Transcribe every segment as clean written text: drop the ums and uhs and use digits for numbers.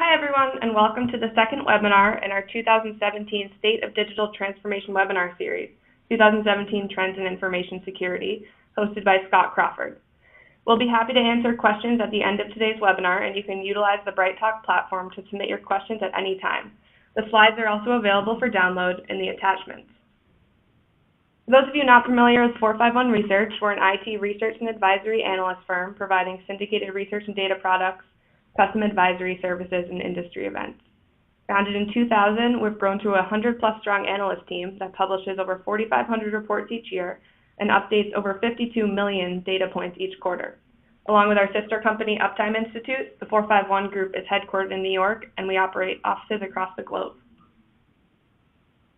Hi everyone, and welcome to the second webinar in our 2017 State of Digital Transformation webinar series, 2017 Trends in Information Security, hosted by Scott Crawford. We'll be happy to answer questions at the end of today's webinar, and you can utilize the BrightTalk platform to submit your questions at any time. The slides are also available for download in the attachments. For those of you not familiar with 451 Research, we're an IT research and advisory analyst firm providing syndicated research and data products, custom advisory services, and industry events. Founded in 2000, we've grown to a 100-plus strong analyst team that publishes over 4,500 reports each year and updates over 52 million data points each quarter. Along with our sister company, Uptime Institute, the 451 Group is headquartered in New York, and we operate offices across the globe.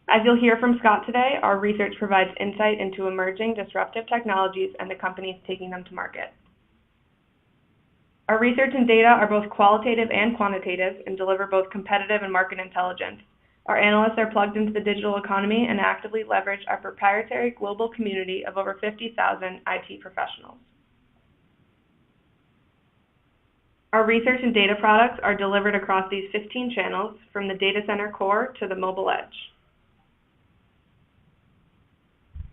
As you'll hear from Scott today, our research provides insight into emerging disruptive technologies and the companies taking them to market. Our research and data are both qualitative and quantitative and deliver both competitive and market intelligence. Our analysts are plugged into the digital economy and actively leverage our proprietary global community of over 50,000 IT professionals. Our research and data products are delivered across these 15 channels, from the data center core to the mobile edge.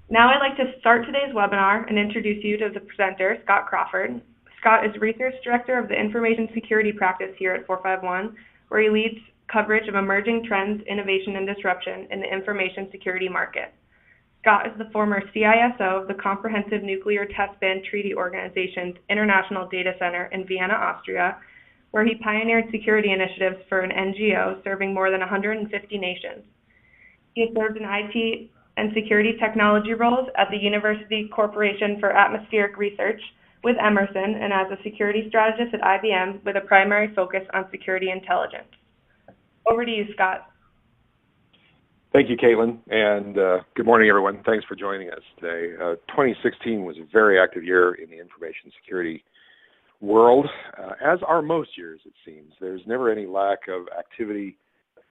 Now I'd like to start today's webinar and introduce you to the presenter, Scott Crawford. Scott is Research Director of the Information Security Practice here at 451, where he leads coverage of emerging trends, innovation, and disruption in the information security market. Scott is the former CISO of the Comprehensive Nuclear Test Ban Treaty Organization's International Data Center in Vienna, Austria, where he pioneered security initiatives for an NGO serving more than 150 nations. He has served in IT and security technology roles at the University Corporation for Atmospheric Research with Emerson, and as a security strategist at IBM with a primary focus on security intelligence. Over to you, Scott. Thank you, Caitlin, and good morning, everyone. Thanks for joining us today. 2016 was a very active year in the information security world, as are most years, it seems. There's never any lack of activity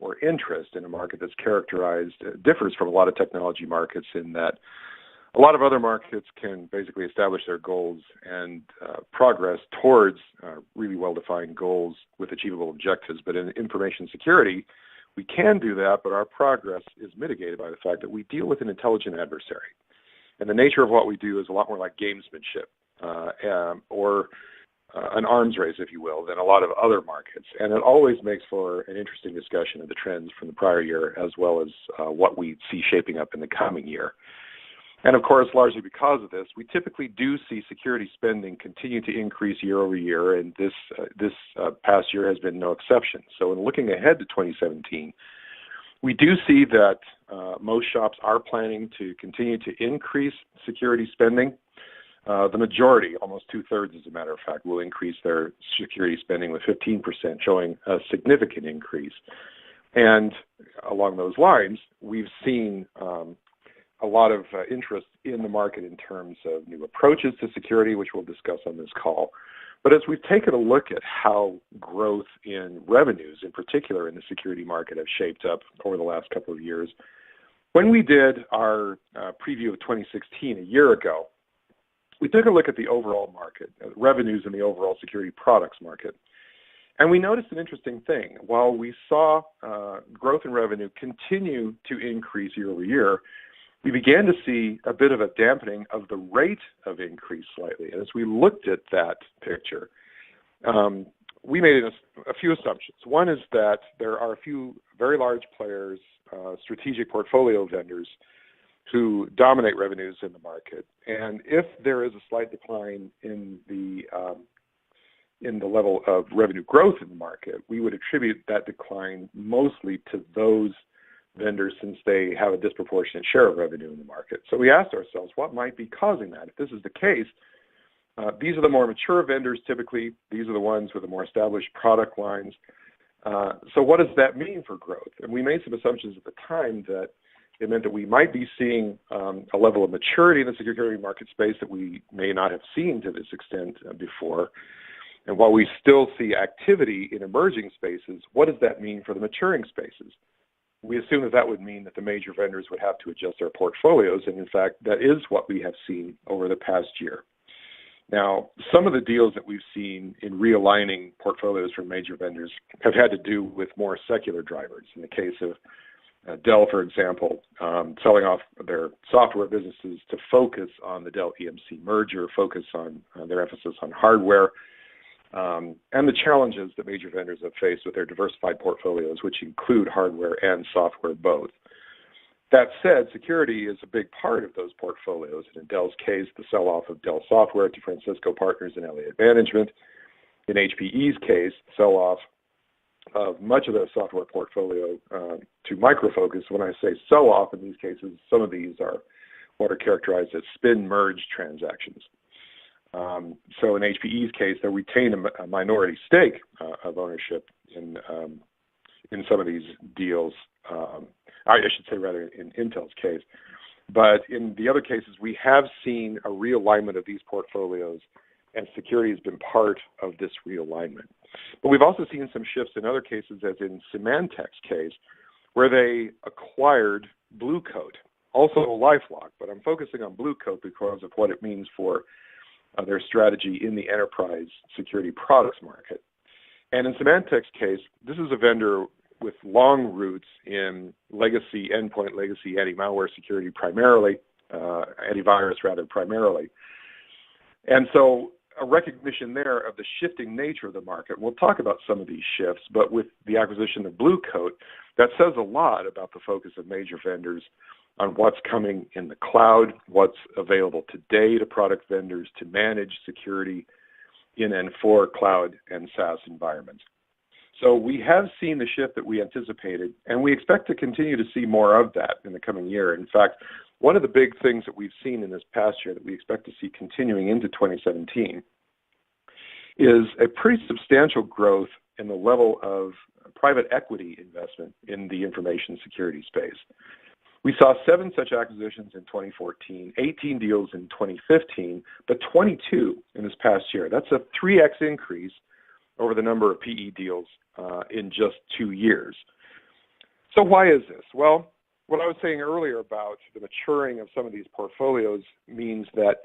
or interest in a market that's characterized, differs from a lot of technology markets in that a lot of other markets can basically establish their goals and progress towards really well-defined goals with achievable objectives. But in information security, we can do that, but our progress is mitigated by the fact that we deal with an intelligent adversary. And the nature of what we do is a lot more like gamesmanship or an arms race, if you will, than a lot of other markets. And it always makes for an interesting discussion of the trends from the prior year as well as what we see shaping up in the coming year. And of course, largely because of this, we typically do see security spending continue to increase year over year, and this past year has been no exception. So in looking ahead to 2017, we do see that most shops are planning to continue to increase security spending. The majority, almost two-thirds as a matter of fact, will increase their security spending with 15%, showing a significant increase. And along those lines, we've seen a lot of interest in the market in terms of new approaches to security, which we'll discuss on this call. But as we've taken a look at how growth in revenues, in particular in the security market, have shaped up over the last couple of years, when we did our preview of 2016 a year ago, we took a look at the overall market, revenues in the overall security products market. And we noticed an interesting thing. While we saw growth in revenue continue to increase year over year, we began to see a bit of a dampening of the rate of increase slightly. And as we looked at that picture, we made a few assumptions. One is that there are a few very large players, strategic portfolio vendors, who dominate revenues in the market. And if there is a slight decline in the level of revenue growth in the market, we would attribute that decline mostly to those vendors since they have a disproportionate share of revenue in the market. So we asked ourselves, what might be causing that? If this is the case, these are the more mature vendors typically. These are the ones with the more established product lines. So what does that mean for growth? And we made some assumptions at the time that it meant that we might be seeing a level of maturity in the security market space that we may not have seen to this extent before. And while we still see activity in emerging spaces, what does that mean for the maturing spaces? We assume that that would mean that the major vendors would have to adjust their portfolios, and in fact, that is what we have seen over the past year. Now, some of the deals that we've seen in realigning portfolios from major vendors have had to do with more secular drivers. In the case of Dell, for example, selling off their software businesses to focus on the Dell EMC merger, focus on their emphasis on hardware, and the challenges that major vendors have faced with their diversified portfolios, which include hardware and software both. That said, security is a big part of those portfolios. And in Dell's case, the sell-off of Dell Software to Francisco Partners and Elliott Management. In HPE's case, the sell-off of much of their software portfolio to Micro Focus. When I say sell-off in these cases, some of these are what are characterized as spin-merge transactions. So in HPE's case, they retain a minority stake of ownership in some of these deals. I should say rather in Intel's case. But in the other cases, we have seen a realignment of these portfolios, and security has been part of this realignment. But we've also seen some shifts in other cases, as in Symantec's case, where they acquired Blue Coat, also LifeLock, but I'm focusing on Blue Coat because of what it means for their strategy in the enterprise security products market. And in Symantec's case, this is a vendor with long roots in legacy endpoint, legacy anti-malware security primarily, antivirus rather primarily. And so a recognition there of the shifting nature of the market. We'll talk about some of these shifts, but with the acquisition of Blue Coat, that says a lot about the focus of major vendors on what's coming in the cloud, what's available today to product vendors to manage security in and for cloud and SaaS environments. So we have seen the shift that we anticipated, and we expect to continue to see more of that in the coming year. In fact, one of the big things that we've seen in this past year that we expect to see continuing into 2017 is a pretty substantial growth in the level of private equity investment in the information security space. We saw 7 such acquisitions in 2014, 18 deals in 2015, but 22 in this past year. That's a 3x increase over the number of PE deals in just 2 years. So why is this? Well, what I was saying earlier about the maturing of some of these portfolios means that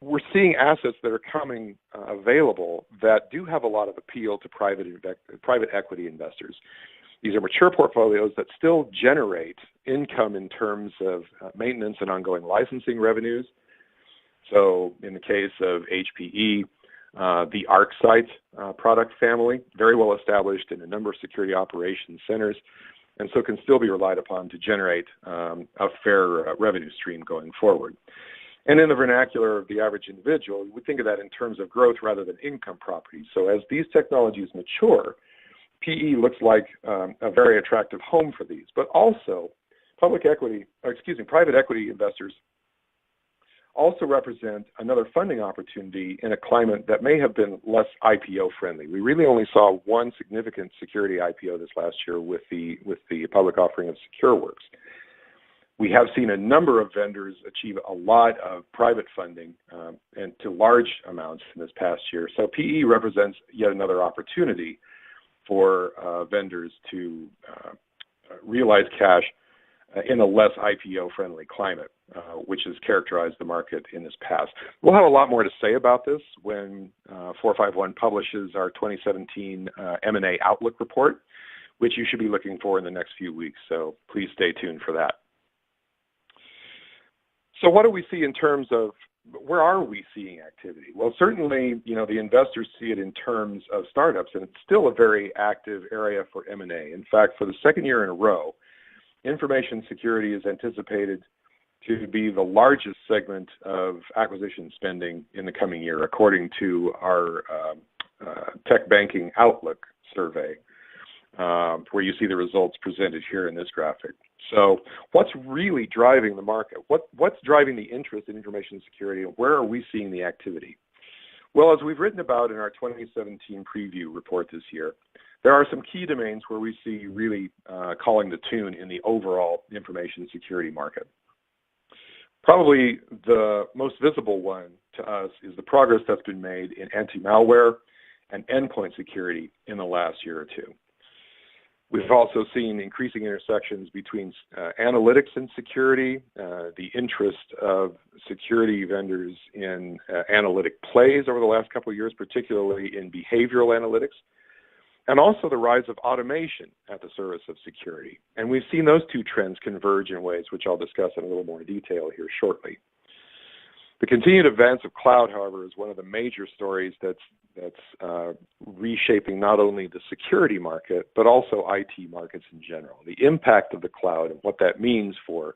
we're seeing assets that are coming available that do have a lot of appeal to private equity investors. These are mature portfolios that still generate income in terms of maintenance and ongoing licensing revenues. So in the case of HPE, the ArcSight product family, very well established in a number of security operations centers, and so can still be relied upon to generate a fair revenue stream going forward. And in the vernacular of the average individual, we think of that in terms of growth rather than income properties. So as these technologies mature, PE looks like a very attractive home for these, but also private equity investors also represent another funding opportunity in a climate that may have been less IPO friendly. We really only saw one significant security IPO this last year with the public offering of SecureWorks. We have seen a number of vendors achieve a lot of private funding and to large amounts in this past year. So PE represents yet another opportunity for vendors to realize cash in a less IPO-friendly climate, which has characterized the market in this past. We'll have a lot more to say about this when 451 publishes our 2017 M&A Outlook report, which you should be looking for in the next few weeks, so please stay tuned for that. So what do we see in terms of where are we seeing activity? Well, certainly, the investors see it in terms of startups, and it's still a very active area for M&A. In fact, for the second year in a row, information security is anticipated to be the largest segment of acquisition spending in the coming year, according to our Tech Banking Outlook survey, where you see the results presented here in this graphic. So what's really driving the market? What's driving the interest in information security, and where are we seeing the activity? Well, as we've written about in our 2017 preview report this year, there are some key domains where we see really calling the tune in the overall information security market. Probably the most visible one to us is the progress that's been made in anti-malware and endpoint security in the last year or two. We've also seen increasing intersections between analytics and security, the interest of security vendors in analytic plays over the last couple of years, particularly in behavioral analytics, and also the rise of automation at the service of security. And we've seen those two trends converge in ways which I'll discuss in a little more detail here shortly. The continued advance of cloud, however, is one of the major stories that's reshaping not only the security market, but also IT markets in general. The impact of the cloud and what that means for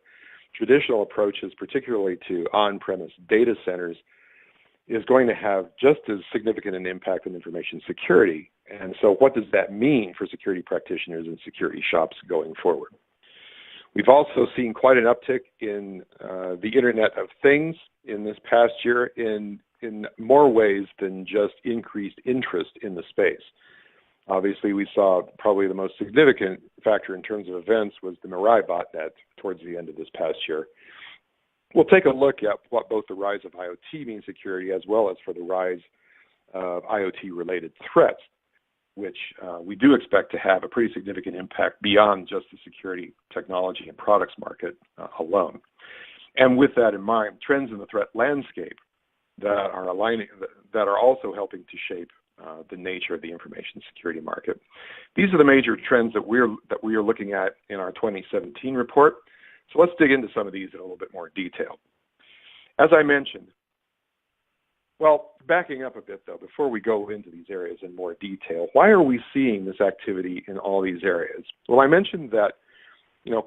traditional approaches, particularly to on-premise data centers, is going to have just as significant an impact on information security. And so what does that mean for security practitioners and security shops going forward? We've also seen quite an uptick in the Internet of Things in this past year in more ways than just increased interest in the space. Obviously, we saw probably the most significant factor in terms of events was the Mirai botnet towards the end of this past year. We'll take a look at what both the rise of IoT means security as well as for the rise of IoT-related threats, which we do expect to have a pretty significant impact beyond just the security technology and products market alone. And with that in mind, trends in the threat landscape that are also helping to shape the nature of the information security market. These are the major trends that we are looking at in our 2017 report. So let's dig into some of these in a little bit more detail. As I mentioned, well, backing up a bit though, before we go into these areas in more detail, why are we seeing this activity in all these areas? Well, I mentioned that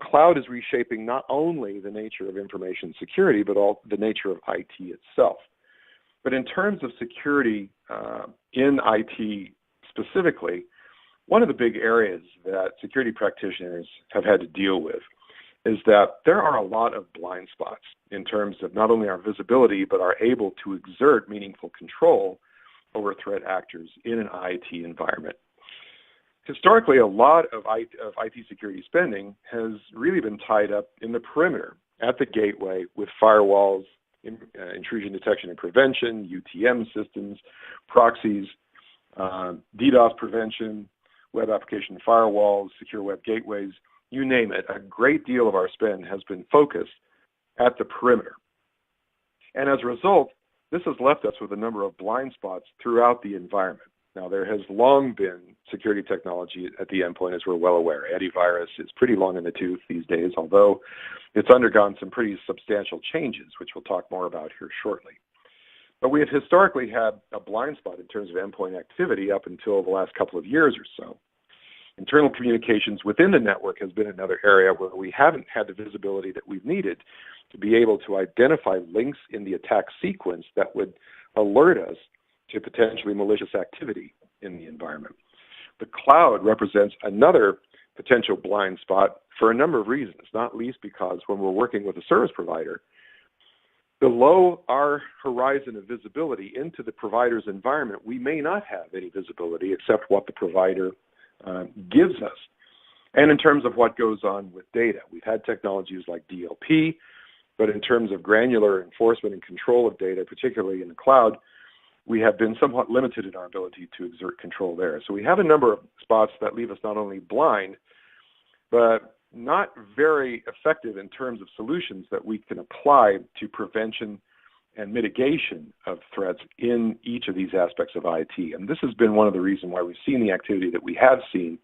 cloud is reshaping not only the nature of information security, but the nature of IT itself. But in terms of security in IT specifically, one of the big areas that security practitioners have had to deal with is that there are a lot of blind spots in terms of not only our visibility, but are able to exert meaningful control over threat actors in an IT environment. Historically, a lot of IT security spending has really been tied up in the perimeter, at the gateway, with firewalls, intrusion detection and prevention, UTM systems, proxies, DDoS prevention, web application firewalls, secure web gateways, you name it. A great deal of our spend has been focused at the perimeter. And as a result, this has left us with a number of blind spots throughout the environment. Now, there has long been security technology at the endpoint, as we're well aware. Antivirus is pretty long in the tooth these days, although it's undergone some pretty substantial changes, which we'll talk more about here shortly. But we have historically had a blind spot in terms of endpoint activity up until the last couple of years or so. Internal communications within the network has been another area where we haven't had the visibility that we've needed to be able to identify links in the attack sequence that would alert us to potentially malicious activity in the environment. The cloud represents another potential blind spot for a number of reasons, not least because when we're working with a service provider, below our horizon of visibility into the provider's environment, we may not have any visibility except what the provider gives us. And in terms of what goes on with data, we've had technologies like DLP, but in terms of granular enforcement and control of data, particularly in the cloud, we have been somewhat limited in our ability to exert control there. So we have a number of spots that leave us not only blind, but not very effective in terms of solutions that we can apply to prevention and mitigation of threats in each of these aspects of IT. And this has been one of the reasons why we've seen the activity that we have seen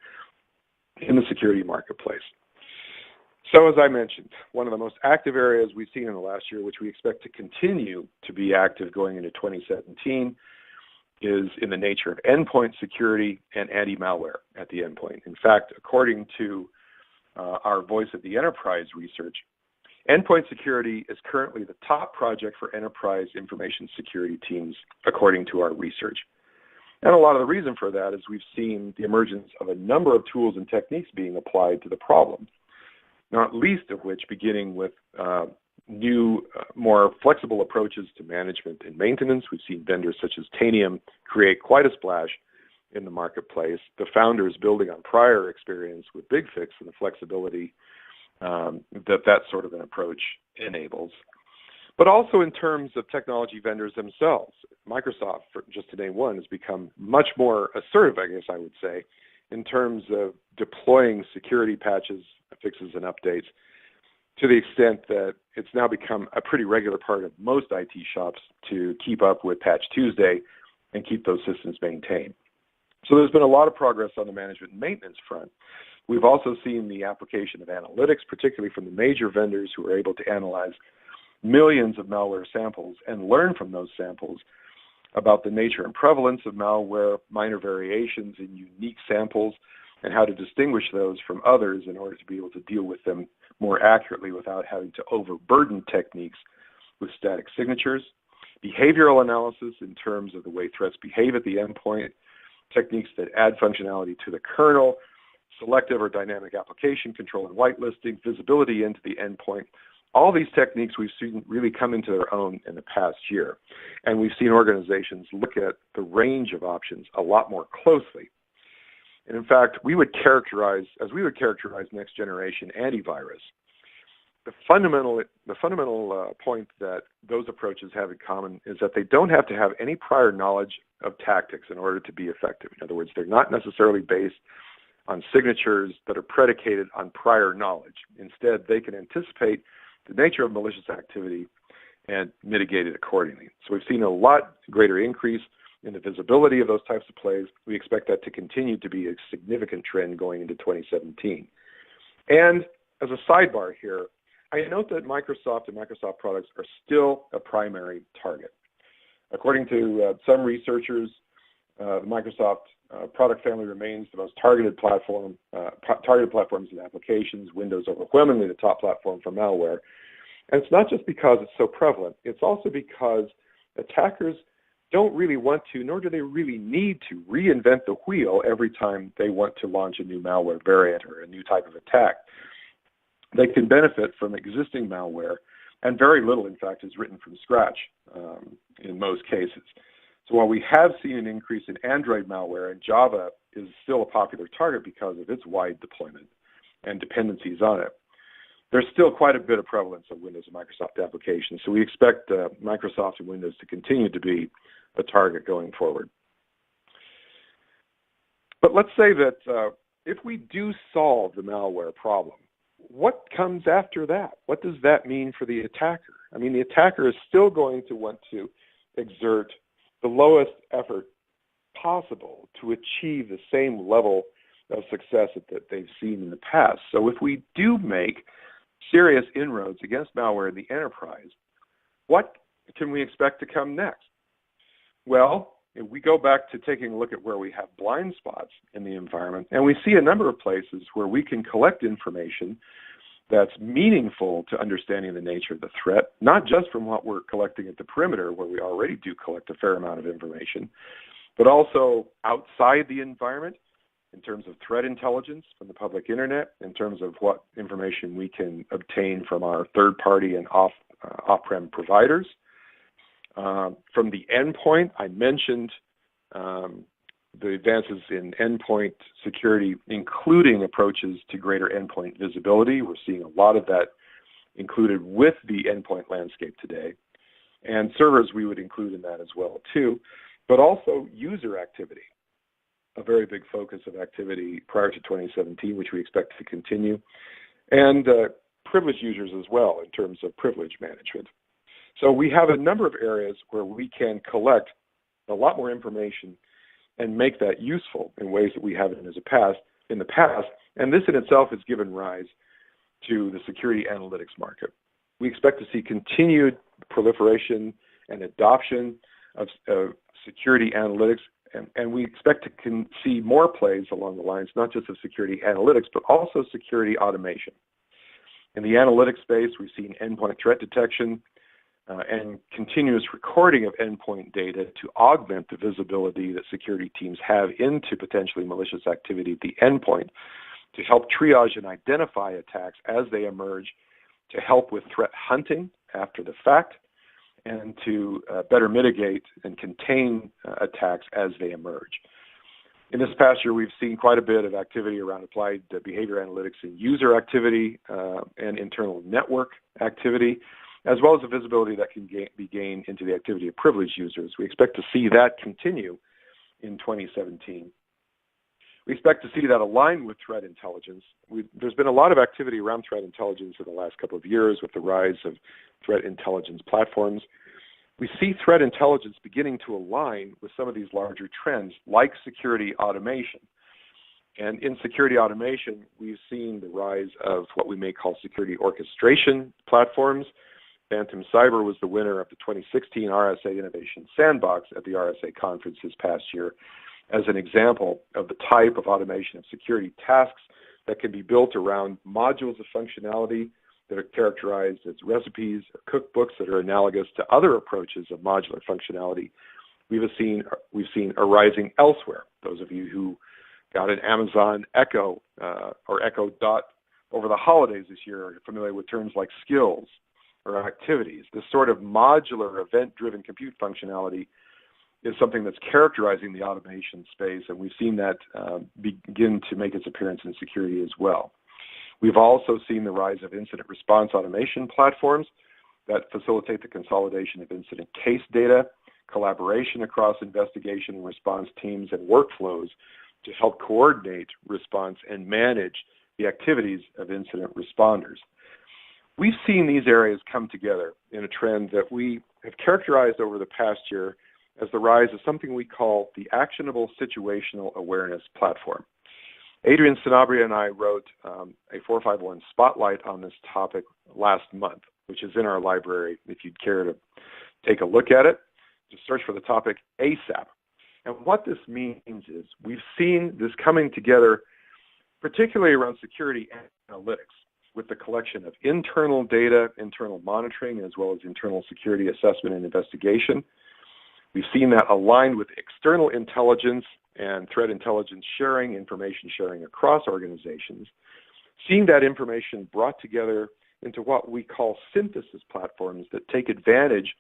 in the security marketplace. So as I mentioned, one of the most active areas we've seen in the last year, which we expect to continue to be active going into 2017, is in the nature of endpoint security and anti-malware at the endpoint. In fact, according to our Voice of the Enterprise research, endpoint security is currently the top project for enterprise information security teams, according to our research. And a lot of the reason for that is we've seen the emergence of a number of tools and techniques being applied to the problem, not least of which beginning with new, more flexible approaches to management and maintenance. We've seen vendors such as Tanium create quite a splash in the marketplace. The founders building on prior experience with BigFix and the flexibility that sort of an approach enables. But also in terms of technology vendors themselves, Microsoft, just to name one, has become much more assertive, I guess I would say, in terms of deploying security patches, fixes, and updates, to the extent that it's now become a pretty regular part of most IT shops to keep up with Patch Tuesday and keep those systems maintained. So there's been a lot of progress on the management and maintenance front. We've also seen the application of analytics, particularly from the major vendors who are able to analyze millions of malware samples and learn from those samples about the nature and prevalence of malware, minor variations in unique samples, and how to distinguish those from others in order to be able to deal with them more accurately without having to overburden techniques with static signatures. Behavioral analysis in terms of the way threats behave at the endpoint, techniques that add functionality to the kernel, selective or dynamic application control and whitelisting, visibility into the endpoint. All these techniques we've seen really come into their own in the past year. And we've seen organizations look at the range of options a lot more closely. And in fact, we would characterize next generation antivirus, the fundamental point that those approaches have in common is that they don't have to have any prior knowledge of tactics in order to be effective. In other words, they're not necessarily based on signatures that are predicated on prior knowledge. Instead, they can anticipate the nature of malicious activity and mitigate it accordingly. So we've seen a lot greater increase in the visibility of those types of plays. We expect that to continue to be a significant trend going into 2017. And as a sidebar here, I note that Microsoft and Microsoft products are still a primary target. According to some researchers, the Microsoft product family remains the most targeted platforms and applications. Windows overwhelmingly the top platform for malware. And it's not just because it's so prevalent. It's also because attackers don't really want to, nor do they really need to, reinvent the wheel every time they want to launch a new malware variant or a new type of attack. They can benefit from existing malware, and very little, in fact, is written from scratch in most cases. So while we have seen an increase in Android malware, and Java is still a popular target because of its wide deployment and dependencies on it, there's still quite a bit of prevalence of Windows and Microsoft applications. So we expect Microsoft and Windows to continue to be a target going forward. But let's say that if we do solve the malware problem, what comes after that? What does that mean for the attacker? I mean, the attacker is still going to want to exert the lowest effort possible to achieve the same level of success that they've seen in the past. So if we do make serious inroads against malware in the enterprise, what can we expect to come next? Well, if we go back to taking a look at where we have blind spots in the environment, and we see a number of places where we can collect information that's meaningful to understanding the nature of the threat, not just from what we're collecting at the perimeter, where we already do collect a fair amount of information, but also outside the environment in terms of threat intelligence from the public internet, in terms of what information we can obtain from our third-party and off-prem providers. From the endpoint, I mentioned the advances in endpoint security, including approaches to greater endpoint visibility. We're seeing a lot of that included with the endpoint landscape today. And servers we would include in that as well, too. But also user activity, a very big focus of activity prior to 2017, which we expect to continue. And privileged users as well in terms of privilege management. So we have a number of areas where we can collect a lot more information and make that useful in ways that we haven't in the past. And this in itself has given rise to the security analytics market. We expect to see continued proliferation and adoption of security analytics, and we expect to see more plays along the lines not just of security analytics, but also security automation. In the analytics space, we've seen endpoint threat detection, and continuous recording of endpoint data to augment the visibility that security teams have into potentially malicious activity at the endpoint to help triage and identify attacks as they emerge, to help with threat hunting after the fact, and to better mitigate and contain attacks as they emerge. In this past year, we've seen quite a bit of activity around applied behavior analytics and user activity and internal network activity, as well as the visibility that can be gained into the activity of privileged users. We expect to see that continue in 2017. We expect to see that align with threat intelligence. There's been a lot of activity around threat intelligence in the last couple of years with the rise of threat intelligence platforms. We see threat intelligence beginning to align with some of these larger trends, like security automation. And in security automation, we've seen the rise of what we may call security orchestration platforms. Phantom Cyber was the winner of the 2016 RSA Innovation Sandbox at the RSA conference this past year as an example of the type of automation of security tasks that can be built around modules of functionality that are characterized as recipes or cookbooks that are analogous to other approaches of modular functionality we've seen arising elsewhere. Those of you who got an Amazon Echo or Echo Dot over the holidays this year are familiar with terms like skills or activities. This sort of modular event-driven compute functionality is something that's characterizing the automation space, and we've seen that begin to make its appearance in security as well. We've also seen the rise of incident response automation platforms that facilitate the consolidation of incident case data, collaboration across investigation and response teams, and workflows to help coordinate response and manage the activities of incident responders. We've seen these areas come together in a trend that we have characterized over the past year as the rise of something we call the Actionable Situational Awareness Platform. Adrian Sanabria and I wrote a 451 spotlight on this topic last month, which is in our library if you'd care to take a look at it. Just search for the topic ASAP. And what this means is we've seen this coming together, particularly around security analytics, with the collection of internal data, internal monitoring, as well as internal security assessment and investigation. We've seen that aligned with external intelligence and threat intelligence sharing, information sharing across organizations, seeing that information brought together into what we call synthesis platforms that take advantage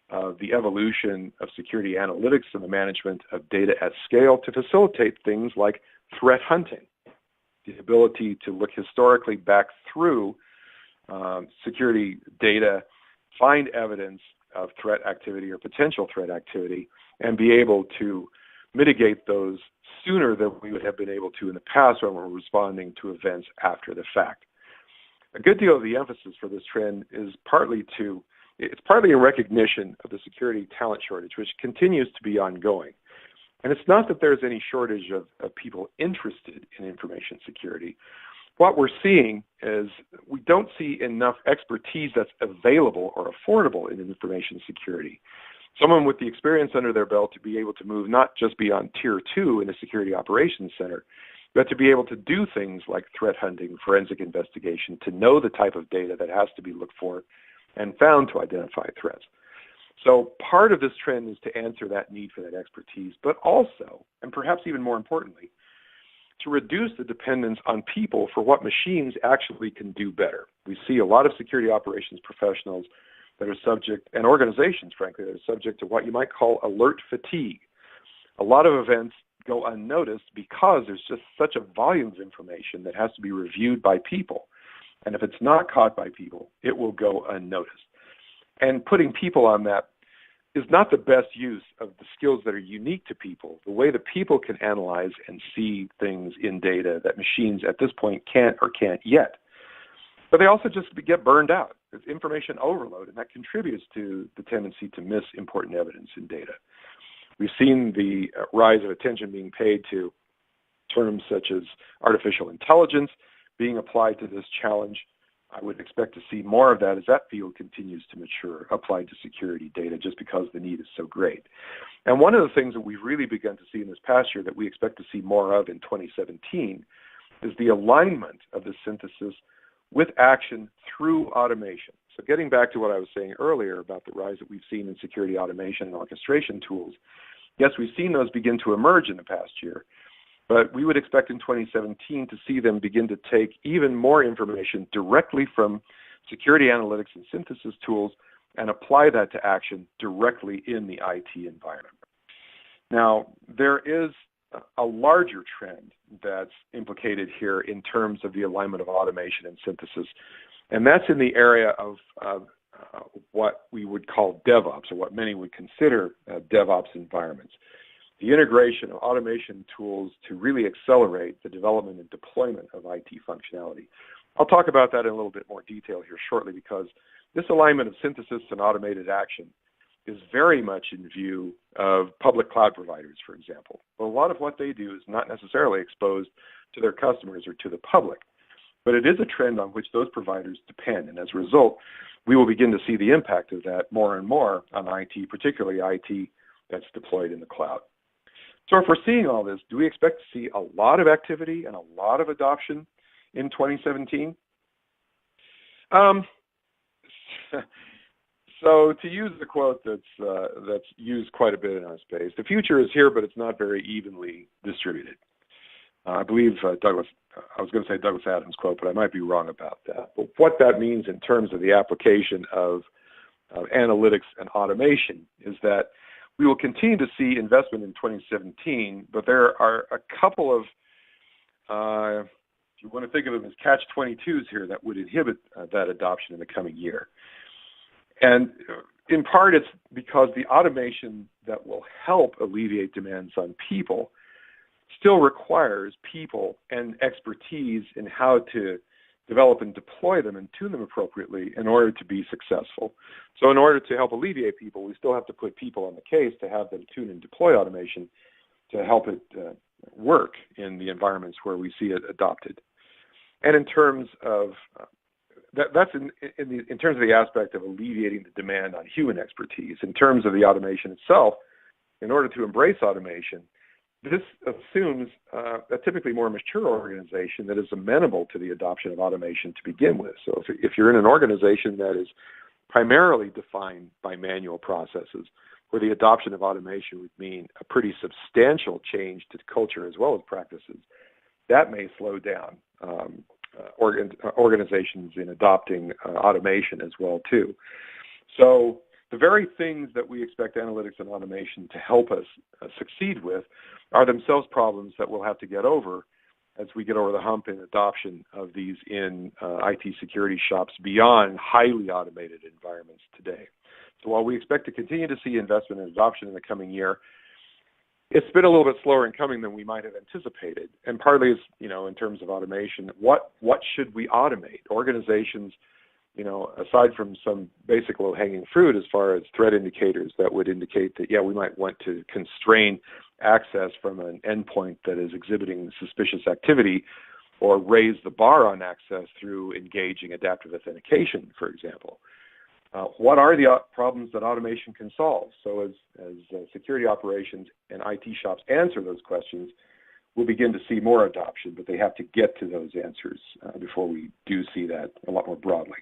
of the evolution of security analytics and the management of data at scale to facilitate things like threat hunting, the ability to look historically back through security data, find evidence of threat activity or potential threat activity, and be able to mitigate those sooner than we would have been able to in the past when we're responding to events after the fact. A good deal of the emphasis for this trend is partly a recognition of the security talent shortage, which continues to be ongoing. And it's not that there's any shortage of people interested in information security. What we're seeing is we don't see enough expertise that's available or affordable in information security. Someone with the experience under their belt to be able to move not just beyond Tier 2 in a security operations center, but to be able to do things like threat hunting, forensic investigation, to know the type of data that has to be looked for and found to identify threats. So part of this trend is to answer that need for that expertise, but also, and perhaps even more importantly, to reduce the dependence on people for what machines actually can do better. We see a lot of security operations professionals that are subject, and organizations, frankly, that are subject to what you might call alert fatigue. A lot of events go unnoticed because there's just such a volume of information that has to be reviewed by people. And if it's not caught by people, it will go unnoticed. And putting people on that is not the best use of the skills that are unique to people, the way that people can analyze and see things in data that machines at this point can't or can't yet. But they also just get burned out. There's information overload, and that contributes to the tendency to miss important evidence in data. We've seen the rise of attention being paid to terms such as artificial intelligence being applied to this challenge. I would expect to see more of that as that field continues to mature, applied to security data, just because the need is so great. And one of the things that we've really begun to see in this past year that we expect to see more of in 2017 is the alignment of the synthesis with action through automation. So getting back to what I was saying earlier about the rise that we've seen in security automation and orchestration tools, yes, we've seen those begin to emerge in the past year, but we would expect in 2017 to see them begin to take even more information directly from security analytics and synthesis tools and apply that to action directly in the IT environment. Now, there is a larger trend that's implicated here in terms of the alignment of automation and synthesis, and that's in the area of what we would call DevOps, or what many would consider DevOps environments. the integration of automation tools to really accelerate the development and deployment of IT functionality. I'll talk about that in a little bit more detail here shortly, because this alignment of synthesis and automated action is very much in view of public cloud providers, for example. But a lot of what they do is not necessarily exposed to their customers or to the public, but it is a trend on which those providers depend. And as a result, we will begin to see the impact of that more and more on IT, particularly IT that's deployed in the cloud. So if we're seeing all this, do we expect to see a lot of activity and a lot of adoption in 2017? So to use the quote that's used quite a bit in our space, the future is here, but it's not very evenly distributed. I believe I was going to say Douglas Adams' quote, but I might be wrong about that. But what that means in terms of the application of analytics and automation is that we will continue to see investment in 2017, but there are a couple of, if you want to think of them as catch-22s here, that would inhibit that adoption in the coming year. And in part, it's because the automation that will help alleviate demands on people still requires people and expertise in how to develop and deploy them and tune them appropriately in order to be successful. So in order to help alleviate people, we still have to put people on the case to have them tune and deploy automation to help it work in the environments where we see it adopted. And in terms of that's in terms of the aspect of alleviating the demand on human expertise. In terms of the automation itself, in order to embrace automation, this assumes a typically more mature organization that is amenable to the adoption of automation to begin with. So if you're in an organization that is primarily defined by manual processes, where the adoption of automation would mean a pretty substantial change to culture as well as practices, that may slow down organizations in adopting automation as well too. So the very things that we expect analytics and automation to help us succeed with are themselves problems that we'll have to get over as we get over the hump in adoption of these in IT security shops beyond highly automated environments today. So while we expect to continue to see investment and adoption in the coming year, it's been a little bit slower in coming than we might have anticipated. And partly is, in terms of automation, what should we automate? Organizations, aside from some basic low-hanging fruit as far as threat indicators that would indicate that, we might want to constrain access from an endpoint that is exhibiting suspicious activity, or raise the bar on access through engaging adaptive authentication, for example. What are the problems that automation can solve? So as security operations and IT shops answer those questions, we'll begin to see more adoption, but they have to get to those answers before we do see that a lot more broadly.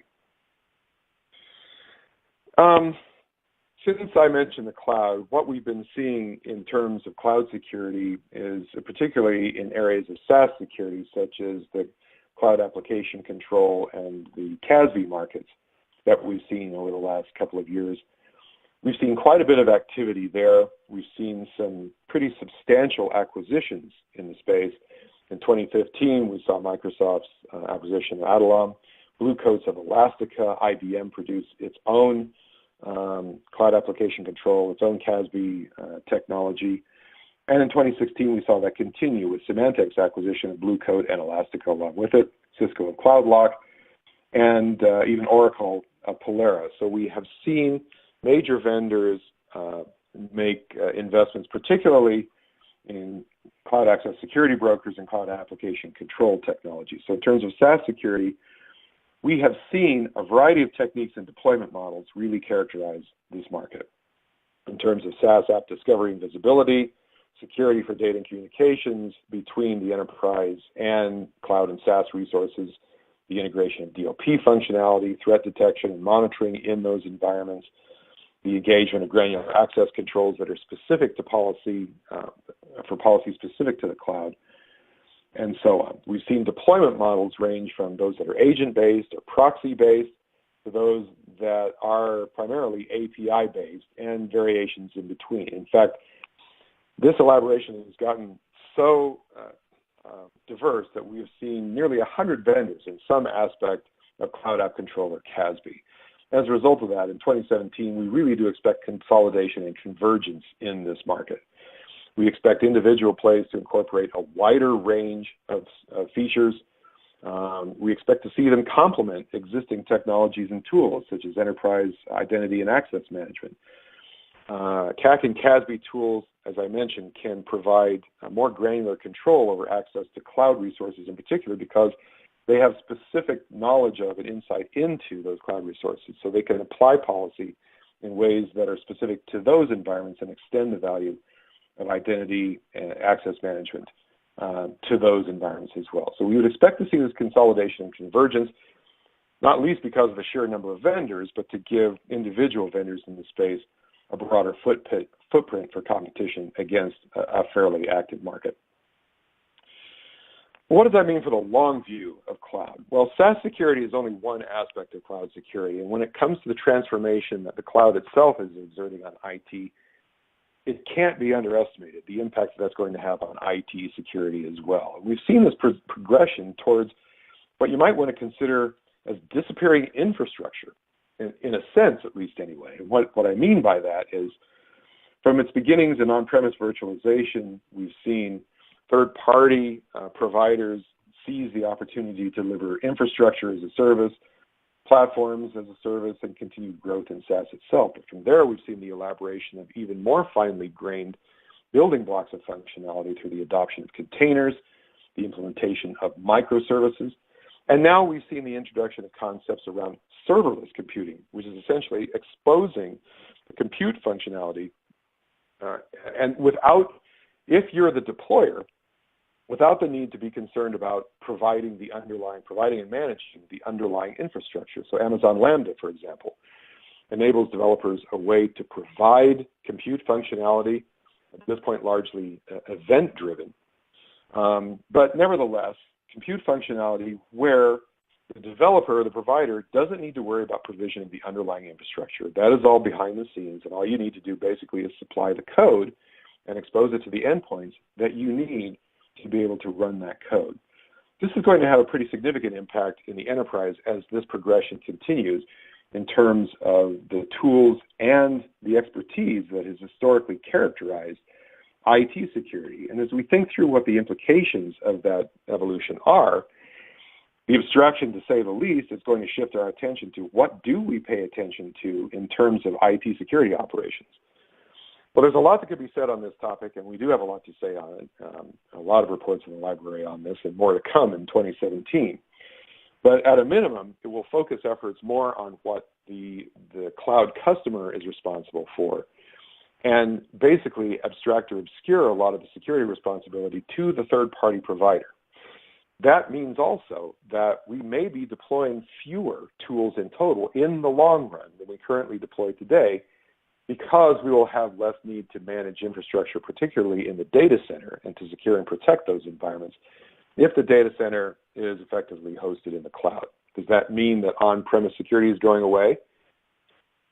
Since I mentioned the cloud, what we've been seeing in terms of cloud security is particularly in areas of SaaS security, such as the cloud application control and the CASB markets that we've seen over the last couple of years. We've seen quite a bit of activity there. We've seen some pretty substantial acquisitions in the space. In 2015, we saw Microsoft's acquisition of Adallom, Blue Coats of Elastica. IBM produced its own cloud application control, its own CASB technology. And in 2016, we saw that continue with Symantec's acquisition of Blue Coat and Elastica along with it, Cisco of CloudLock, and even Oracle Polera. So we have seen major vendors make investments, particularly in cloud access security brokers and cloud application control technology. So in terms of SaaS security, we have seen a variety of techniques and deployment models really characterize this market. In terms of SaaS app discovery and visibility, security for data and communications between the enterprise and cloud and SaaS resources, the integration of DLP functionality, threat detection and monitoring in those environments, the engagement of granular access controls that are specific to policy, for policy specific to the cloud, and so on. We've seen deployment models range from those that are agent-based or proxy-based to those that are primarily API-based and variations in between. In fact, this elaboration has gotten so diverse that we have seen nearly 100 vendors in some aspect of cloud app control or CASB. As a result of that, in 2017, we really do expect consolidation and convergence in this market. We expect individual plays to incorporate a wider range of features. We expect to see them complement existing technologies and tools, such as enterprise identity and access management. CAC and CASB tools, as I mentioned, can provide more granular control over access to cloud resources in particular, because they have specific knowledge of and insight into those cloud resources. So they can apply policy in ways that are specific to those environments and extend the value of identity and access management to those environments as well. So we would expect to see this consolidation and convergence, not least because of the sheer number of vendors, but to give individual vendors in the space a broader footprint for competition against a fairly active market. What does that mean for the long view of cloud? Well, SaaS security is only one aspect of cloud security, and when it comes to the transformation that the cloud itself is exerting on IT, it can't be underestimated, the impact that's going to have on IT security as well. We've seen this progression towards what you might want to consider as disappearing infrastructure, in a sense, at least anyway. What I mean by that is, from its beginnings in on-premise virtualization, we've seen third-party providers seize the opportunity to deliver infrastructure as a service, platforms as a service, and continued growth in SaaS itself. But from there, we've seen the elaboration of even more finely grained building blocks of functionality through the adoption of containers, the implementation of microservices, and now we've seen the introduction of concepts around serverless computing, which is essentially exposing the compute functionality and if you're the deployer, without the need to be concerned about providing and managing the underlying infrastructure. So Amazon Lambda, for example, enables developers a way to provide compute functionality, at this point largely event-driven, but nevertheless, compute functionality where the developer, the provider, doesn't need to worry about provisioning the underlying infrastructure. That is all behind the scenes, and all you need to do basically is supply the code and expose it to the endpoints that you need to be able to run that code. This is going to have a pretty significant impact in the enterprise as this progression continues in terms of the tools and the expertise that has historically characterized IT security. And as we think through what the implications of that evolution are, the abstraction, to say the least, is going to shift our attention to what do we pay attention to in terms of IT security operations. Well, there's a lot that could be said on this topic, and we do have a lot to say on it. A lot of reports in the library on this, and more to come in 2017. But at a minimum, it will focus efforts more on what the cloud customer is responsible for, and basically abstract or obscure a lot of the security responsibility to the third-party provider. That means also that we may be deploying fewer tools in total in the long run than we currently deploy today, because we will have less need to manage infrastructure, particularly in the data center, and to secure and protect those environments if the data center is effectively hosted in the cloud. Does that mean that on-premise security is going away?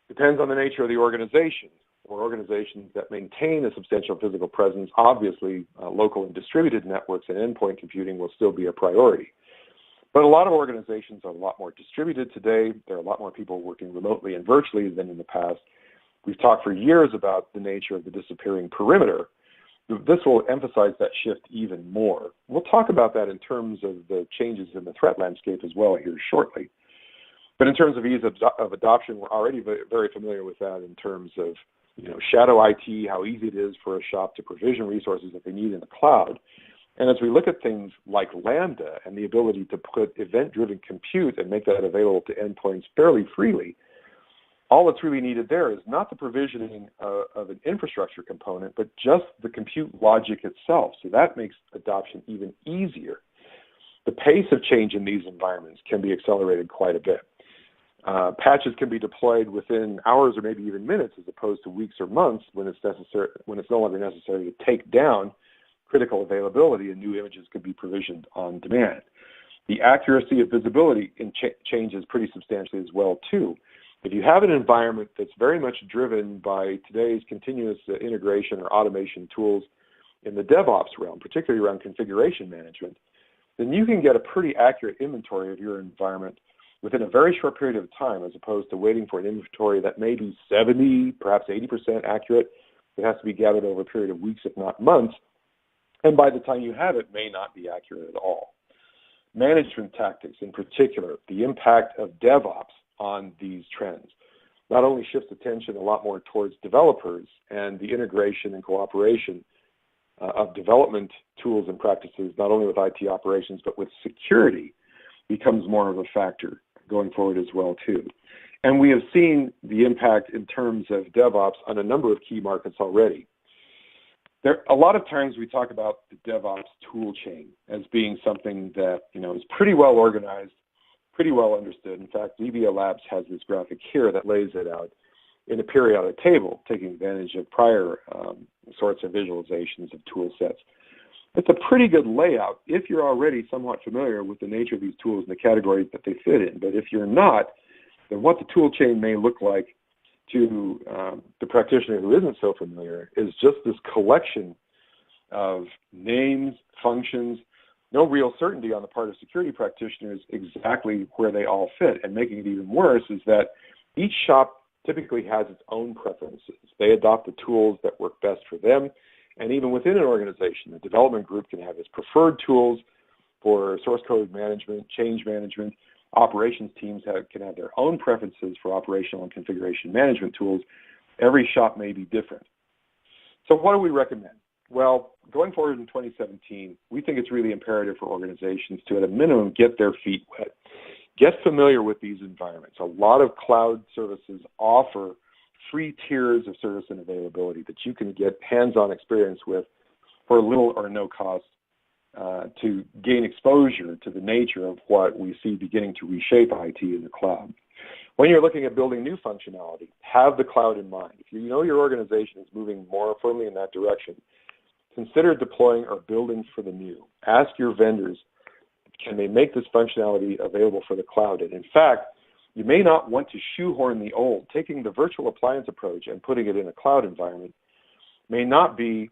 Depends on the nature of the organization. For organizations that maintain a substantial physical presence, obviously local and distributed networks and endpoint computing will still be a priority. But a lot of organizations are a lot more distributed today. There are a lot more people working remotely and virtually than in the past. We've talked for years about the nature of the disappearing perimeter. This will emphasize that shift even more. We'll talk about that in terms of the changes in the threat landscape as well here shortly. But in terms of ease of adoption, we're already very familiar with that in terms of shadow IT, how easy it is for a shop to provision resources that they need in the cloud. And as we look at things like Lambda and the ability to put event-driven compute and make that available to endpoints fairly freely, all that's really needed there is not the provisioning of an infrastructure component, but just the compute logic itself. So that makes adoption even easier. The pace of change in these environments can be accelerated quite a bit. Patches can be deployed within hours or maybe even minutes, as opposed to weeks or months when it's no longer necessary to take down critical availability, and new images could be provisioned on demand. The accuracy of visibility changes pretty substantially as well too. If you have an environment that's very much driven by today's continuous integration or automation tools in the DevOps realm, particularly around configuration management, then you can get a pretty accurate inventory of your environment within a very short period of time, as opposed to waiting for an inventory that may be 70, perhaps 80% accurate It has to be gathered over a period of weeks, if not months, and by the time you have it, may not be accurate at all. Management tactics, in particular, the impact of DevOps on these trends, not only shifts attention a lot more towards developers and the integration and cooperation of development tools and practices, not only with IT operations, but with security, becomes more of a factor going forward as well, too. And we have seen the impact in terms of DevOps on a number of key markets already. A lot of times we talk about the DevOps tool chain as being something that is pretty well organized, pretty well understood. In fact, VBA Labs has this graphic here that lays it out in a periodic table, taking advantage of prior sorts of visualizations of tool sets. It's a pretty good layout if you're already somewhat familiar with the nature of these tools and the categories that they fit in. But if you're not, then what the tool chain may look like to the practitioner who isn't so familiar is just this collection of names, functions, no real certainty on the part of security practitioners exactly where they all fit. And making it even worse is that each shop typically has its own preferences. They adopt the tools that work best for them. And even within an organization, the development group can have its preferred tools for source code management, change management. Operations teams can have their own preferences for operational and configuration management tools. Every shop may be different. So what do we recommend? Well, going forward in 2017, we think it's really imperative for organizations to, at a minimum, get their feet wet. Get familiar with these environments. A lot of cloud services offer free tiers of service and availability that you can get hands-on experience with for little or no cost to gain exposure to the nature of what we see beginning to reshape IT in the cloud. When you're looking at building new functionality, have the cloud in mind. If you know your organization is moving more firmly in that direction, consider deploying or building for the new. Ask your vendors, can they make this functionality available for the cloud? And in fact, you may not want to shoehorn the old. Taking the virtual appliance approach and putting it in a cloud environment may not be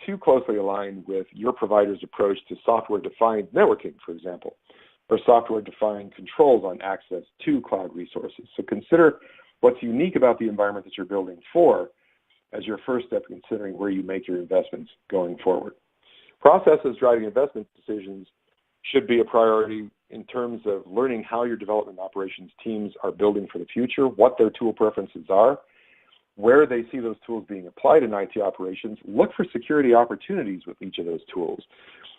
too closely aligned with your provider's approach to software-defined networking, for example, or software-defined controls on access to cloud resources. So consider what's unique about the environment that you're building for as your first step in considering where you make your investments going forward. Processes driving investment decisions should be a priority in terms of learning how your development operations teams are building for the future, what their tool preferences are, where they see those tools being applied in IT operations. Look for security opportunities with each of those tools.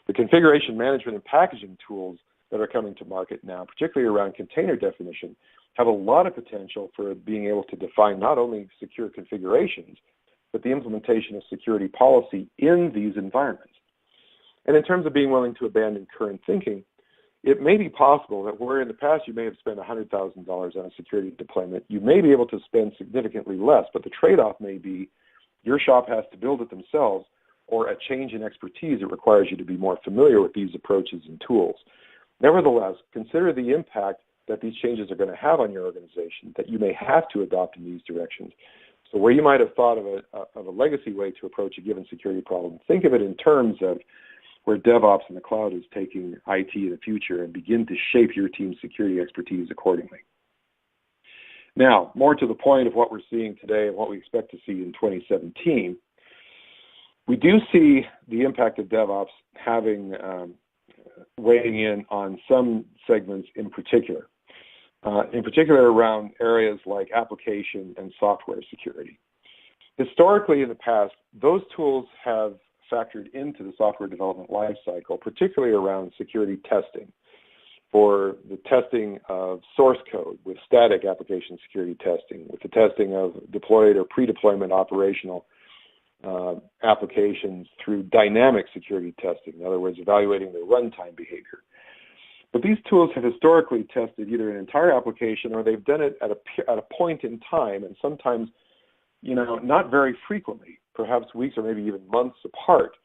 The configuration management and packaging tools that are coming to market now, particularly around container definition, have a lot of potential for being able to define not only secure configurations, but the implementation of security policy in these environments. And in terms of being willing to abandon current thinking, it may be possible that where in the past you may have spent $100,000 on a security deployment, you may be able to spend significantly less, but the trade-off may be your shop has to build it themselves, or a change in expertise that requires you to be more familiar with these approaches and tools. Nevertheless, consider the impact that these changes are going to have on your organization, that you may have to adopt in these directions. So where you might have thought of a legacy way to approach a given security problem, think of it in terms of where DevOps in the cloud is taking IT in the future, and begin to shape your team's security expertise accordingly. Now, more to the point of what we're seeing today and what we expect to see in 2017, we do see the impact of DevOps having weighing in on some segments in particular around areas like application and software security. Historically, in the past, those tools have factored into the software development lifecycle, particularly around security testing, for the testing of source code with static application security testing, with the testing of deployed or pre-deployment operational applications through dynamic security testing, in other words, evaluating their runtime behavior. But these tools have historically tested either an entire application, or they've done it at a point in time, and sometimes, not very frequently, perhaps weeks or maybe even months apart.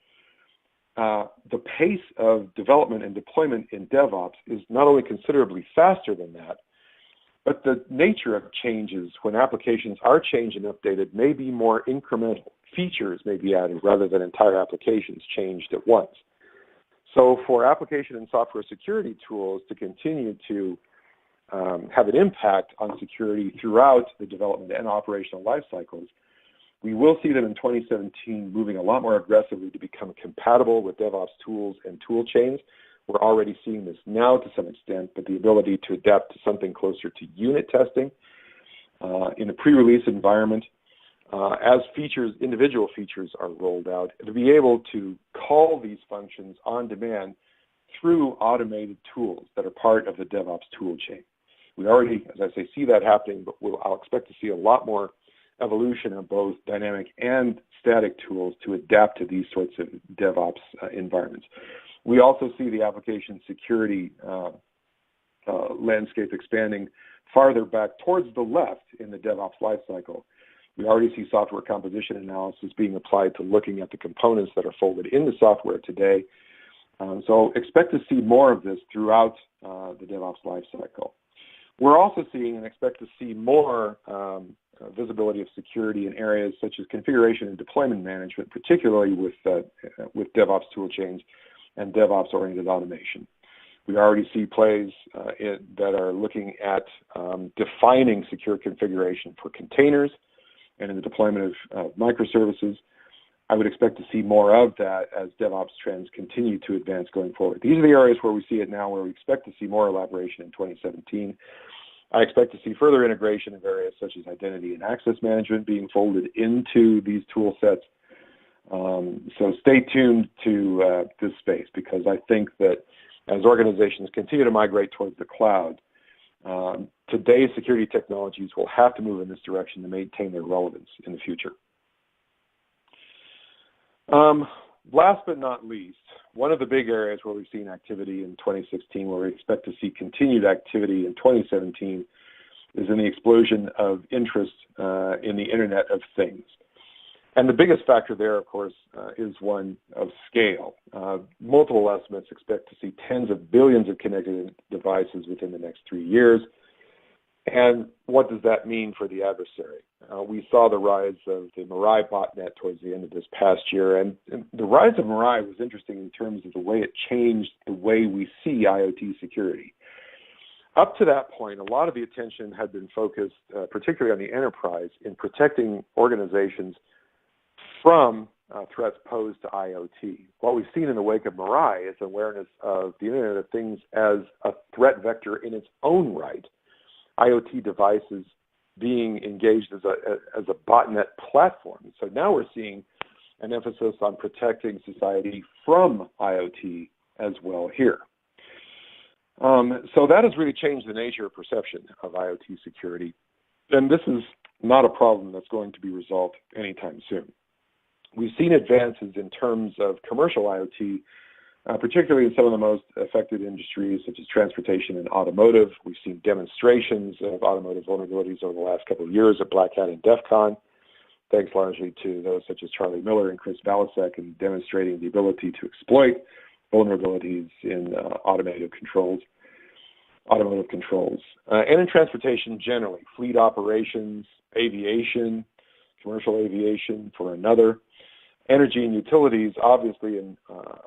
The pace of development and deployment in DevOps is not only considerably faster than that, but the nature of changes when applications are changed and updated may be more incremental. Features may be added rather than entire applications changed at once. So for application and software security tools to continue to have an impact on security throughout the development and operational life cycles, We will see them in 2017 moving a lot more aggressively to become compatible with DevOps tools and tool chains. We're already seeing this now to some extent, but the ability to adapt to something closer to unit testing in a pre-release environment as individual features are rolled out, to be able to call these functions on demand through automated tools that are part of the DevOps tool chain. We already, as I say, see that happening, but I'll expect to see a lot more evolution of both dynamic and static tools to adapt to these sorts of DevOps environments. We also see the application security landscape expanding farther back towards the left in the DevOps lifecycle. We already see software composition analysis being applied to looking at the components that are folded into software today. So expect to see more of this throughout the DevOps lifecycle. We're also seeing and expect to see more visibility of security in areas such as configuration and deployment management, particularly with DevOps tool chains and DevOps-oriented automation. We already see plays that are looking at defining secure configuration for containers and in the deployment of microservices. I would expect to see more of that as DevOps trends continue to advance going forward. These are the areas where we see it now, where we expect to see more elaboration in 2017. I expect to see further integration of areas such as identity and access management being folded into these tool sets. So stay tuned to this space, because I think that as organizations continue to migrate towards the cloud, today's security technologies will have to move in this direction to maintain their relevance in the future. Last but not least, one of the big areas where we've seen activity in 2016, where we expect to see continued activity in 2017, is in the explosion of interest in the Internet of Things. And the biggest factor there, of course, is one of scale. Multiple estimates expect to see tens of billions of connected devices within the next 3 years. And what does that mean for the adversary? We saw the rise of the Mirai botnet towards the end of this past year, and the rise of Mirai was interesting in terms of the way it changed the way we see IoT security. Up to that point, a lot of the attention had been focused, particularly on the enterprise, in protecting organizations from threats posed to IoT. What we've seen in the wake of Mirai is awareness of the Internet of Things as a threat vector in its own right. IoT devices being engaged as a botnet platform. So now we're seeing an emphasis on protecting society from IoT as well here. So that has really changed the nature of perception of IoT security. And this is not a problem that's going to be resolved anytime soon. We've seen advances in terms of commercial IoT, particularly in some of the most affected industries, such as transportation and automotive. We've seen demonstrations of automotive vulnerabilities over the last couple of years at Black Hat and DEF CON, thanks largely to those such as Charlie Miller and Chris Balasek, in demonstrating the ability to exploit vulnerabilities in automotive controls, and in transportation generally, fleet operations, aviation, commercial aviation for another. Energy and utilities, obviously, in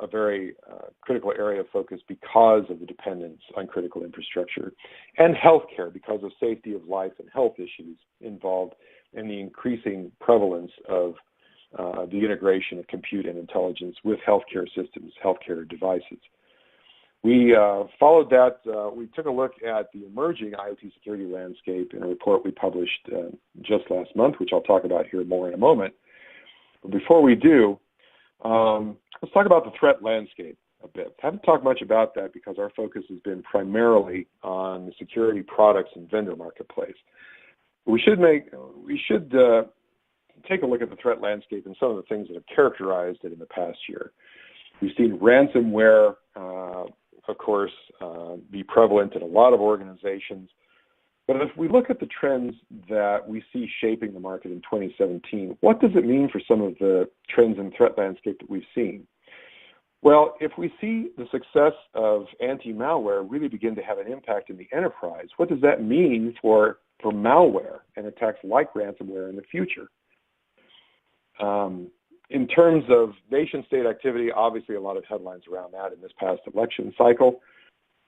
a very critical area of focus because of the dependence on critical infrastructure, and healthcare because of safety of life and health issues involved in the increasing prevalence of the integration of compute and intelligence with healthcare systems, healthcare devices. We followed that. We took a look at the emerging IoT security landscape in a report we published just last month, which I'll talk about here more in a moment. Before we do, let's talk about the threat landscape a bit. I haven't talked much about that because our focus has been primarily on the security products and vendor marketplace. We should take a look at the threat landscape and some of the things that have characterized it in the past year. We've seen ransomware, of course, be prevalent in a lot of organizations. But if we look at the trends that we see shaping the market in 2017, what does it mean for some of the trends in threat landscape that we've seen? Well, if we see the success of anti-malware really begin to have an impact in the enterprise, what does that mean for malware and attacks like ransomware in the future? In terms of nation-state activity, obviously a lot of headlines around that in this past election cycle.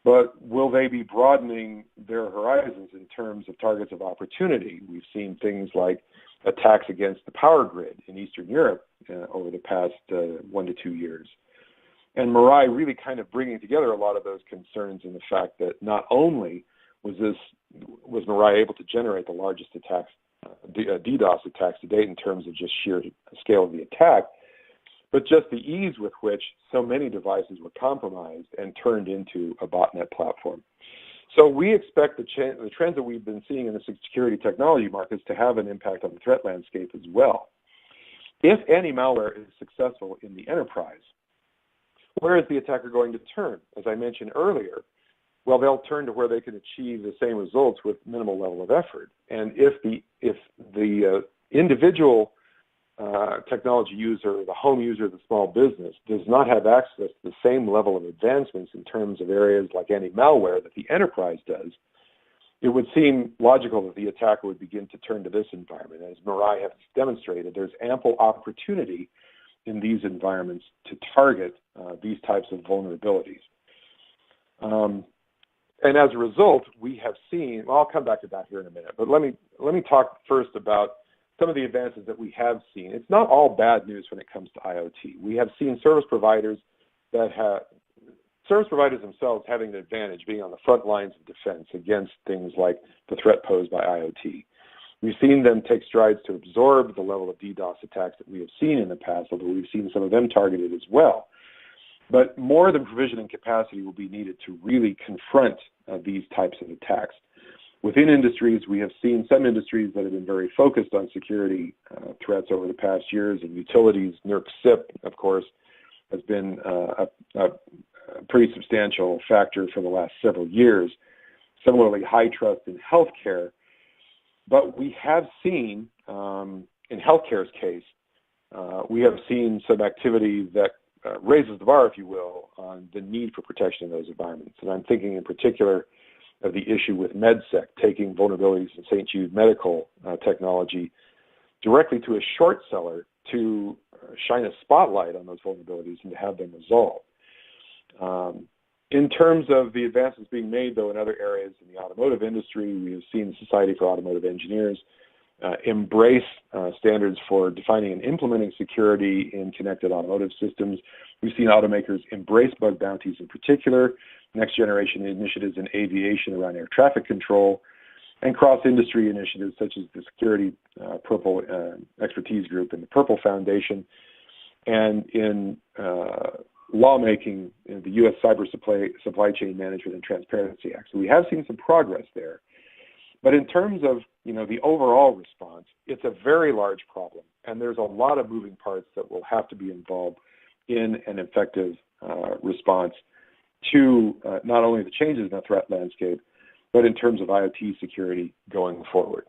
But will they be broadening their horizons in terms of targets of opportunity? We've seen things like attacks against the power grid in Eastern Europe over the past 1 to 2 years. And Mirai really kind of bringing together a lot of those concerns in the fact that not only was Mirai able to generate the largest attacks, DDoS attacks to date in terms of just sheer scale of the attack, but just the ease with which so many devices were compromised and turned into a botnet platform. So we expect the trends that we've been seeing in the security technology markets to have an impact on the threat landscape as well. If anti-malware is successful in the enterprise, where is the attacker going to turn? As I mentioned earlier, well, they'll turn to where they can achieve the same results with minimal level of effort. And if the individual technology user, the home user, the small business, does not have access to the same level of advancements in terms of areas like anti-malware that the enterprise does, it would seem logical that the attacker would begin to turn to this environment. As Mirai has demonstrated, there's ample opportunity in these environments to target these types of vulnerabilities. And as a result, we have seen, well, I'll come back to that here in a minute, but let me talk first about some of the advances that we have seen. It's not all bad news when it comes to IoT. We have seen service providers themselves having an advantage, being on the front lines of defense against things like the threat posed by IoT. We've seen them take strides to absorb the level of DDoS attacks that we have seen in the past, although we've seen some of them targeted as well. But more than provisioning capacity will be needed to really confront these types of attacks. Within industries, we have seen some industries that have been very focused on security threats over the past years, and utilities, NERC-CIP, of course, has been a pretty substantial factor for the last several years. Similarly, high trust in healthcare. But we have seen, in healthcare's case, we have seen some activity that raises the bar, if you will, on the need for protection in those environments. And I'm thinking in particular of the issue with MedSec, taking vulnerabilities in St. Jude Medical technology directly to a short seller to shine a spotlight on those vulnerabilities and to have them resolved. In terms of the advances being made, though, in other areas in the automotive industry, we have seen the Society for Automotive Engineers embrace standards for defining and implementing security in connected automotive systems. We've seen automakers embrace bug bounties in particular, next-generation initiatives in aviation around air traffic control, and cross-industry initiatives such as the Security Purple Expertise Group and the Purple Foundation, and in lawmaking in the U.S. Cyber Supply Chain Management and Transparency Act. So we have seen some progress there. But in terms of the overall response, it's a very large problem, and there's a lot of moving parts that will have to be involved in an effective response to not only the changes in the threat landscape, but in terms of IoT security going forward.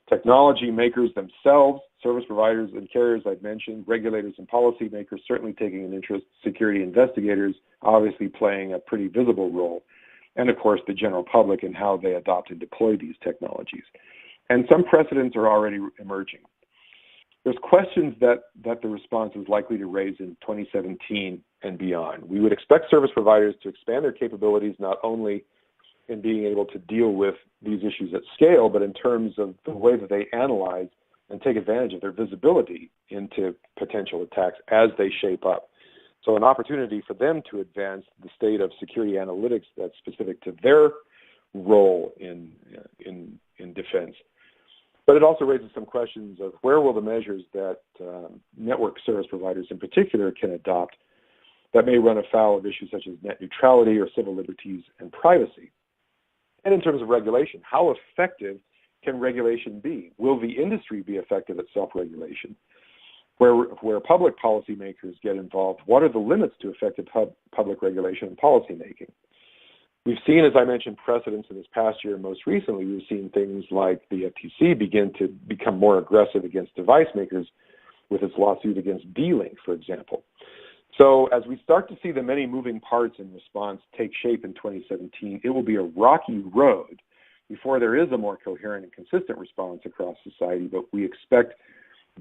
Technology makers themselves, service providers and carriers I've mentioned, regulators and policymakers certainly taking an interest, security investigators obviously playing a pretty visible role, and of course the general public and how they adopt and deploy these technologies. And some precedents are already emerging. There's questions that the response is likely to raise in 2017 and beyond. We would expect service providers to expand their capabilities not only in being able to deal with these issues at scale, but in terms of the way that they analyze and take advantage of their visibility into potential attacks as they shape up. So an opportunity for them to advance the state of security analytics that's specific to their role in defense. But it also raises some questions of where will the measures that network service providers in particular can adopt that may run afoul of issues such as net neutrality or civil liberties and privacy. And in terms of regulation, how effective can regulation be? Will the industry be effective at self-regulation? Where public policymakers get involved, what are the limits to effective public regulation and policymaking? We've seen, as I mentioned, precedents in this past year. Most recently, we've seen things like the FTC begin to become more aggressive against device makers with its lawsuit against D-Link, for example. So as we start to see the many moving parts in response take shape in 2017, it will be a rocky road before there is a more coherent and consistent response across society, but we expect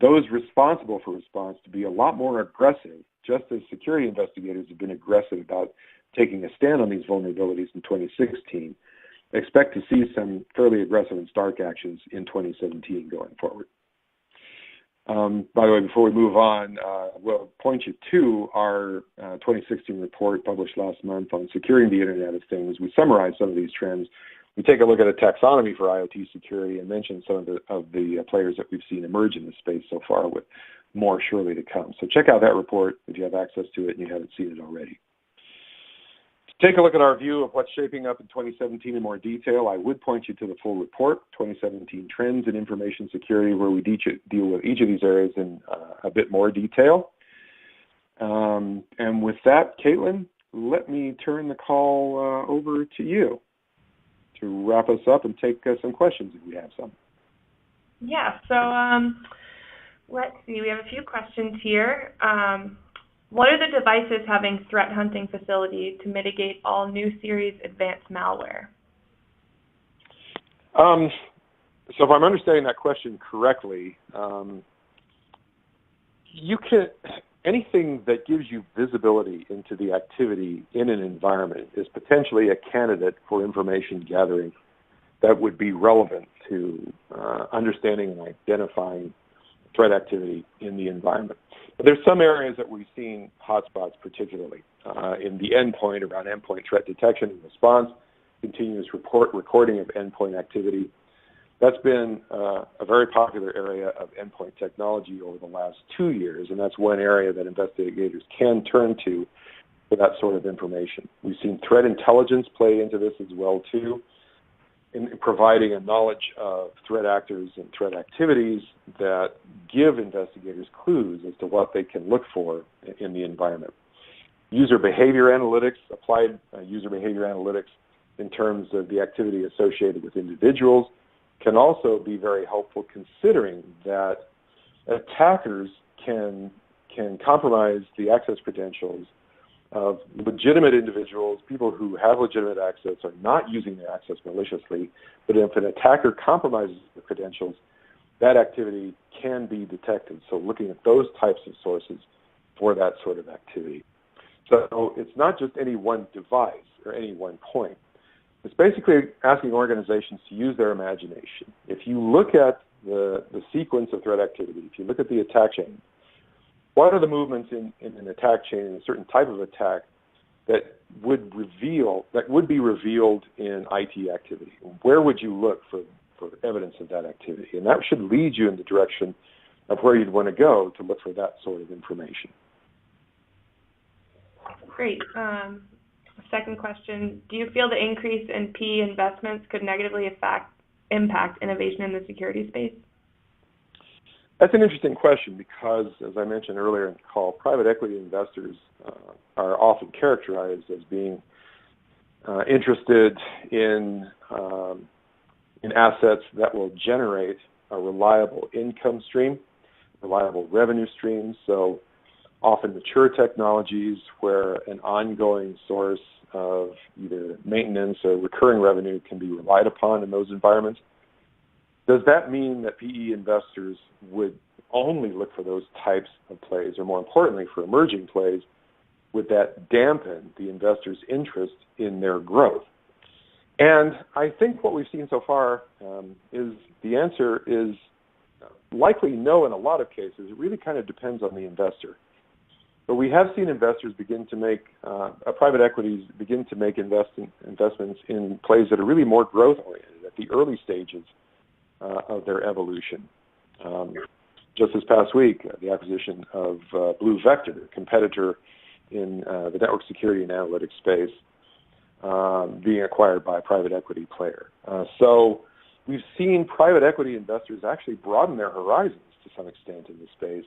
those responsible for response to be a lot more aggressive, just as security investigators have been aggressive about taking a stand on these vulnerabilities in 2016. Expect to see some fairly aggressive and stark actions in 2017 going forward. By the way, before we move on, we'll point you to our 2016 report published last month on securing the Internet of Things. We summarize some of these trends. We take a look at a taxonomy for IoT security and mention some of the players that we've seen emerge in this space so far, with more surely to come. So check out that report if you have access to it and you haven't seen it already. To take a look at our view of what's shaping up in 2017 in more detail, I would point you to the full report, 2017 Trends in Information Security, where we deal with each of these areas in a bit more detail. And with that, Caitlin, let me turn the call over to you to wrap us up and take some questions if we have some. Yeah, so let's see, we have a few questions here. What are the devices having threat hunting facility to mitigate all new series advanced malware? So if I'm understanding that question correctly, anything that gives you visibility into the activity in an environment is potentially a candidate for information gathering that would be relevant to understanding and identifying threat activity in the environment. But there's some areas that we've seen hotspots, particularly in the endpoint, around endpoint threat detection and response, continuous recording of endpoint activity. That's been a very popular area of endpoint technology over the last 2 years, and that's one area that investigators can turn to for that sort of information. We've seen threat intelligence play into this as well, too, in providing a knowledge of threat actors and threat activities that give investigators clues as to what they can look for in the environment. User behavior analytics, applied user behavior analytics in terms of the activity associated with individuals, can also be very helpful, considering that attackers can compromise the access credentials of legitimate individuals. People who have legitimate access are not using their access maliciously, but if an attacker compromises the credentials, that activity can be detected. So looking at those types of sources for that sort of activity. So it's not just any one device or any one point. It's basically asking organizations to use their imagination. If you look at the sequence of threat activity, if you look at the attack chain, what are the movements in an attack chain, in a certain type of attack, that would be revealed in IT activity? Where would you look for evidence of that activity? And that should lead you in the direction of where you'd want to go to look for that sort of information. Great. Second question, do you feel the increase in PE investments could negatively impact innovation in the security space? That's an interesting question because, as I mentioned earlier in the call, private equity investors are often characterized as being interested in assets that will generate a reliable income stream, reliable revenue stream. So often mature technologies where an ongoing source of either maintenance or recurring revenue can be relied upon in those environments. Does that mean that PE investors would only look for those types of plays, or more importantly, for emerging plays? Would that dampen the investors' interest in their growth? And I think what we've seen so far is the answer is likely no in a lot of cases. It really kind of depends on the investor. But we have seen investors begin to make, private equities begin to make investments in plays that are really more growth-oriented at the early stages of their evolution. Just this past week, the acquisition of Blue Vector, a competitor in the network security and analytics space, being acquired by a private equity player. So we've seen private equity investors actually broaden their horizons to some extent in this space.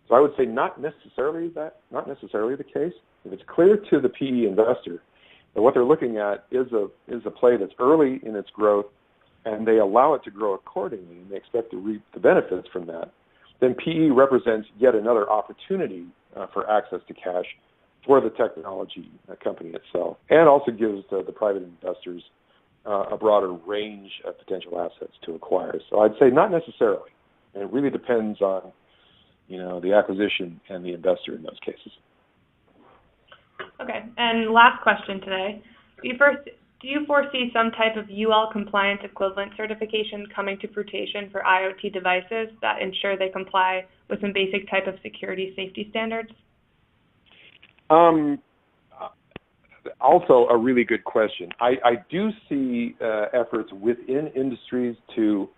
So I would say not necessarily the case. If it's clear to the PE investor that what they're looking at is a play that's early in its growth, and they allow it to grow accordingly, and they expect to reap the benefits from that, then PE represents yet another opportunity for access to cash for the technology company itself, and also gives the private investors a broader range of potential assets to acquire. So I'd say not necessarily, and it really depends on the acquisition and the investor in those cases. Okay, and last question today. Do do you foresee some type of UL compliance equivalent certification coming to fruition for IoT devices that ensure they comply with some basic type of security safety standards? Also a really good question. I do see efforts within industries to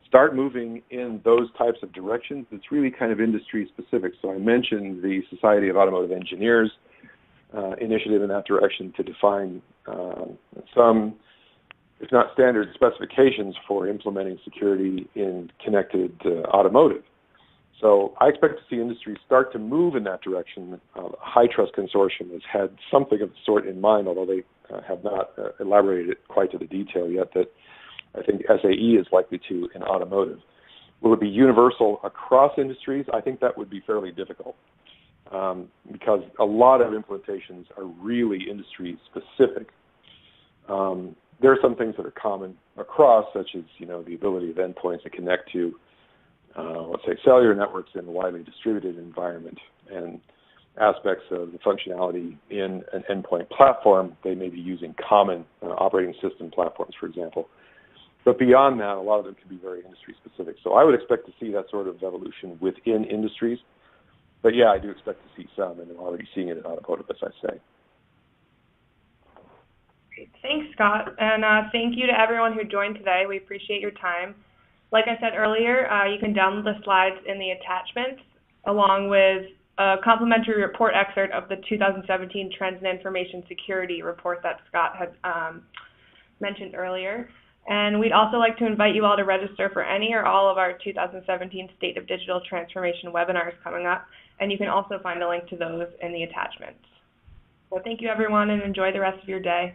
start moving in those types of directions. It's really kind of industry specific. So I mentioned the Society of Automotive Engineers initiative in that direction to define some, if not standard specifications for implementing security in connected automotive. So I expect to see industry start to move in that direction. HITRUST Consortium has had something of the sort in mind, although they have not elaborated it quite to the detail yet, that I think SAE is likely to in automotive. Will it be universal across industries? I think that would be fairly difficult because a lot of implementations are really industry specific. There are some things that are common across, such as the ability of endpoints to connect to let's say cellular networks in a widely distributed environment, and aspects of the functionality in an endpoint platform. They may be using common operating system platforms, for example. But beyond that, a lot of them can be very industry specific. So I would expect to see that sort of evolution within industries. But yeah, I do expect to see some, and I'm already seeing it in automotive, as I say. Great. Thanks, Scott. And thank you to everyone who joined today. We appreciate your time. Like I said earlier, you can download the slides in the attachments, along with a complimentary report excerpt of the 2017 Trends in Information Security report that Scott had mentioned earlier. And we'd also like to invite you all to register for any or all of our 2017 State of Digital Transformation webinars coming up, and you can also find a link to those in the attachments. So thank you, everyone, and enjoy the rest of your day.